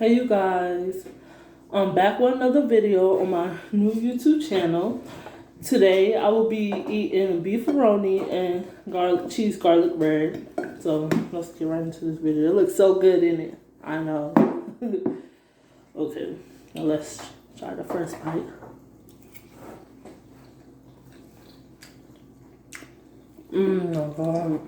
Hey you guys, I'm back with another video on my new YouTube channel. Today I will be eating beefaroni and cheese garlic bread. So let's get right into this video. It looks so good in it. I know. Okay, now let's try the first bite. Oh god.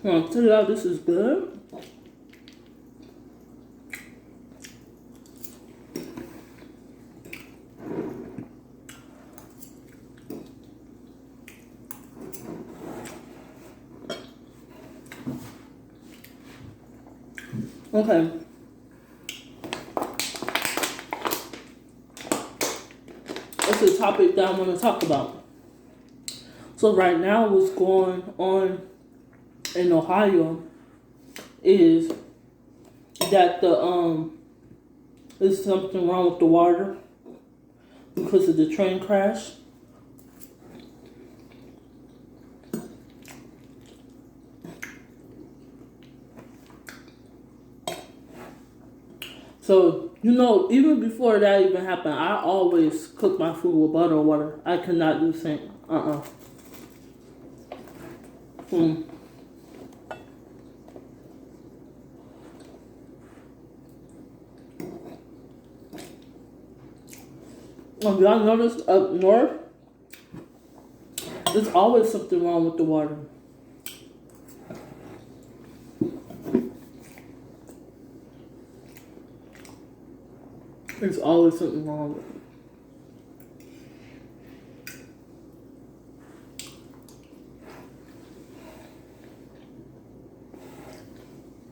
I'll tell y'all this is good. Okay. That's the topic that I want to talk about. So right now what's going on in Ohio is that there's something wrong with the water because of the train crash. So, even before that even happened, I always cook my food with butter or water. I cannot do sink. If y'all notice up north, there's always something wrong with the water. There's always something wrong with it.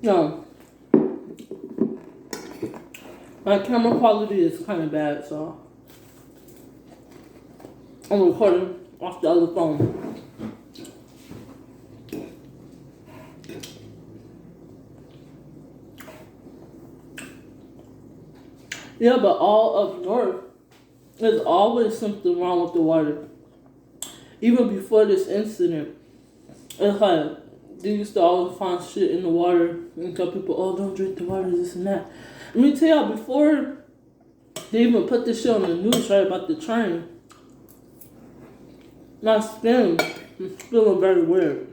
No. My camera quality is kind of bad, so I'm recording off the other phone. Yeah, but all up north, there's always something wrong with the water. Even before this incident, it's like they used to always find shit in the water and tell people, oh, don't drink the water, this and that. Let me tell y'all, before they even put this shit on the news, right, about the train, my skin is feeling very weird.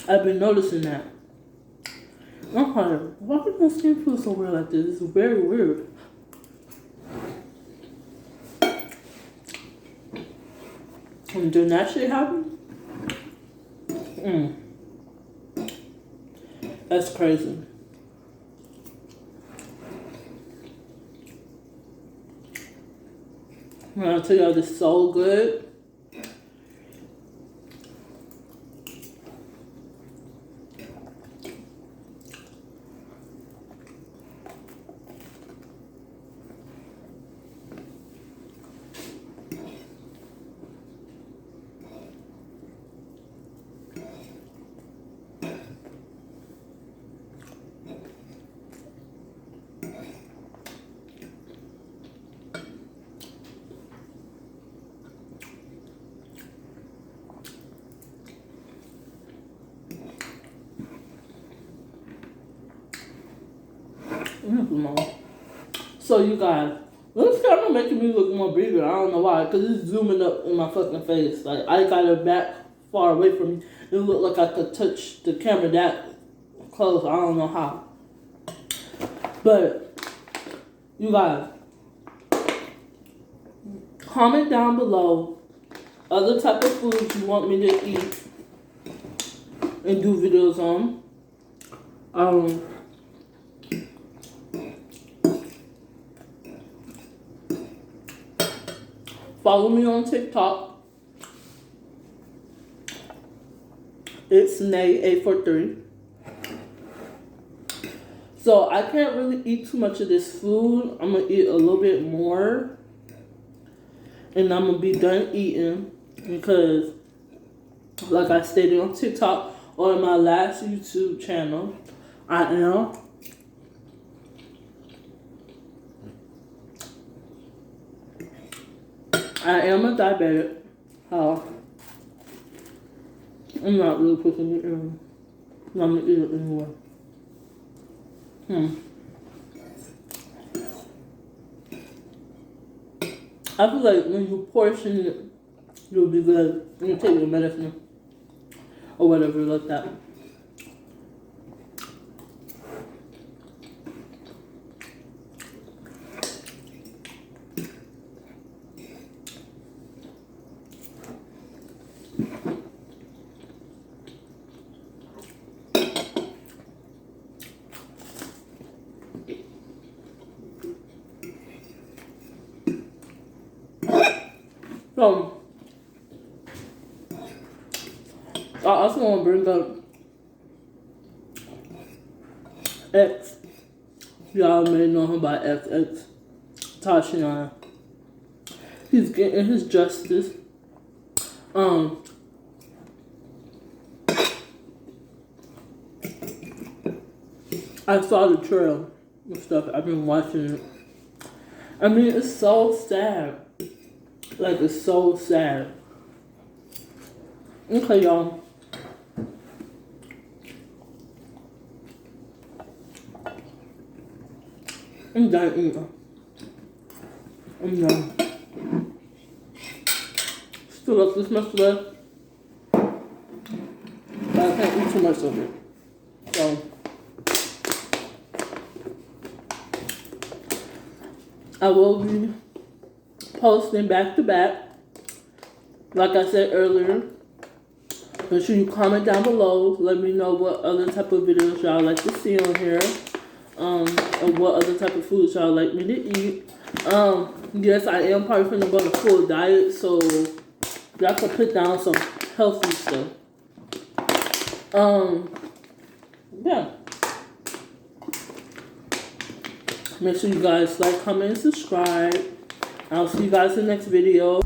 I've been noticing that. I'm like, why does my skin feel so weird like this? It's very weird. And then that shit happen? That's crazy. And I'll tell y'all, this is so good. So you guys, this camera making me look more bigger. I don't know why, because it's zooming up in my fucking face. Like, I got it back far away from me. It looked like I could touch the camera that close. I don't know how. But, you guys, comment down below other type of foods you want me to eat and do videos on. Follow me on TikTok. It's Nay843. So I can't really eat too much of this food. I'm gonna eat a little bit more. and I'm gonna be done eating because, like I stated on TikTok or in my last YouTube channel, I am a diabetic. How? I'm not really putting it in. I'm gonna eat it anyway. I feel like when you portion it, you'll be good. You take your medicine or whatever like that. So, I also want to bring up X. Y'all may know him by XX. Tashiana. He's getting his justice. I saw the trail and stuff. I've been watching it. I mean, it's so sad. Like, it's so sad. Okay, y'all. I'm done eating. I'm done. Still got this much left. But I can't eat too much of it. So, I will be posting back to back. Like I said earlier, make sure you comment down below. Let me know what other type of videos y'all like to see on here. Or what other type of foods y'all like me to eat. Yes, I am probably finna go on a full diet, so y'all can put down some healthy stuff. Yeah. Make sure you guys like, comment, and subscribe. I'll see you guys in the next video.